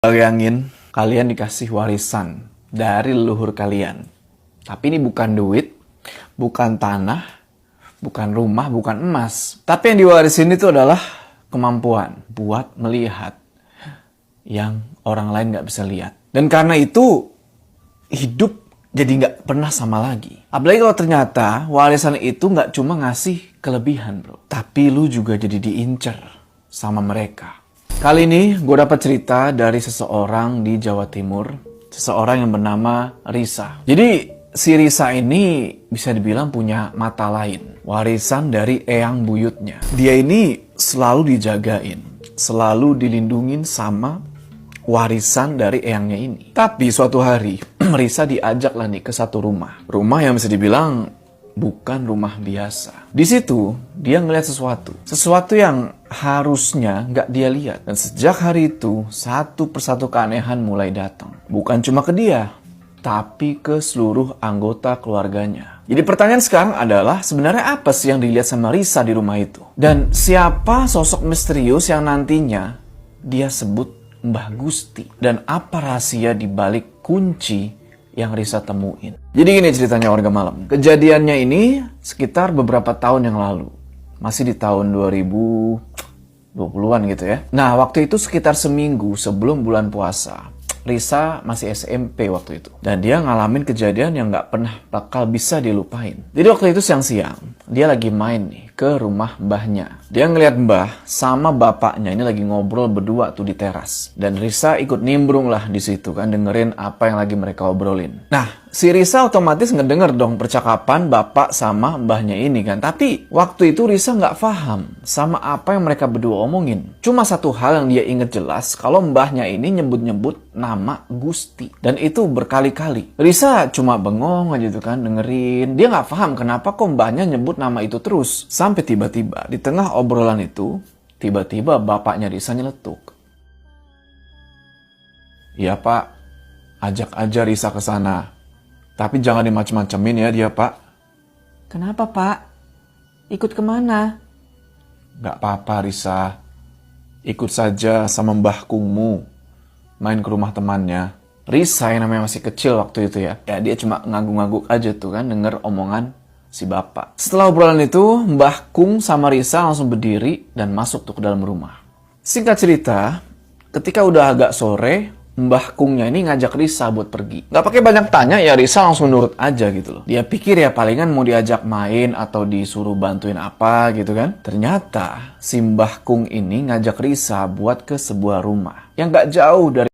Bayangin kalian dikasih warisan dari leluhur kalian. Tapi ini bukan duit, bukan tanah, bukan rumah, bukan emas. Tapi yang diwarisin itu adalah kemampuan buat melihat yang orang lain nggak bisa lihat. Dan karena itu hidup jadi nggak pernah sama lagi. Apalagi kalau ternyata warisan itu nggak cuma ngasih kelebihan, bro. Tapi lu juga jadi diincer sama mereka. Kali ini gue dapat cerita dari seseorang di Jawa Timur. Seseorang yang bernama Risa. Jadi si Risa ini bisa dibilang punya mata lain. Warisan dari eyang buyutnya. Dia ini selalu dijagain. Selalu dilindungin sama warisan dari eyangnya ini. Tapi suatu hari Risa diajak lah nih ke satu rumah. Rumah yang bisa dibilang bukan rumah biasa. Di situ dia ngeliat sesuatu. Sesuatu yang harusnya nggak dia lihat. Dan sejak hari itu satu persatu keanehan mulai datang. Bukan cuma ke dia, tapi ke seluruh anggota keluarganya. Jadi pertanyaan sekarang adalah sebenarnya apa sih yang dilihat sama Risa di rumah itu? Dan siapa sosok misterius yang nantinya dia sebut Mbah Gusti? Dan apa rahasia di balik kunci yang Risa temuin? Jadi gini ceritanya warga malam. Kejadiannya ini sekitar beberapa tahun yang lalu. Masih di tahun 2020-an gitu ya. Nah waktu itu sekitar seminggu sebelum bulan puasa. Risa masih SMP waktu itu. Dan dia ngalamin kejadian yang gak pernah bakal bisa dilupain. Jadi waktu itu siang-siang, dia lagi main nih ke rumah mbahnya. Dia ngeliat mbah sama bapaknya ini lagi ngobrol berdua tuh di teras. Dan Risa ikut nimbrung lah di situ kan, dengerin apa yang lagi mereka obrolin. Nah, si Risa otomatis ngedenger dong percakapan bapak sama mbahnya ini kan. Tapi waktu itu Risa nggak paham sama apa yang mereka berdua omongin. Cuma satu hal yang dia inget jelas, kalau mbahnya ini nyebut-nyebut nama Gusti. Dan itu berkali-kali. Risa cuma bengong aja tuh kan, dengerin. Dia nggak paham kenapa kok mbahnya nyebut nama itu terus. Sampai tiba-tiba di tengah obrolan itu, tiba-tiba bapaknya Risa nyeletuk. "Iya pak, ajak aja Risa ke sana. Tapi jangan dimacem-macemin ya dia, Pak." "Kenapa, Pak? Ikut kemana?" "Gak apa-apa, Risa. Ikut saja sama Mbah Kungmu. Main ke rumah temannya." Risa yang namanya masih kecil waktu itu ya. Ya dia cuma ngangguk-ngangguk aja tuh kan denger omongan si bapak. Setelah obrolan itu, Mbah Kung sama Risa langsung berdiri dan masuk tuh ke dalam rumah. Singkat cerita, ketika udah agak sore, Mbah Kungnya ini ngajak Risa buat pergi. Gak pakai banyak tanya ya Risa langsung nurut aja gitu loh. Dia pikir ya palingan mau diajak main atau disuruh bantuin apa gitu kan. Ternyata si Mbah Kung ini ngajak Risa buat ke sebuah rumah yang gak jauh dari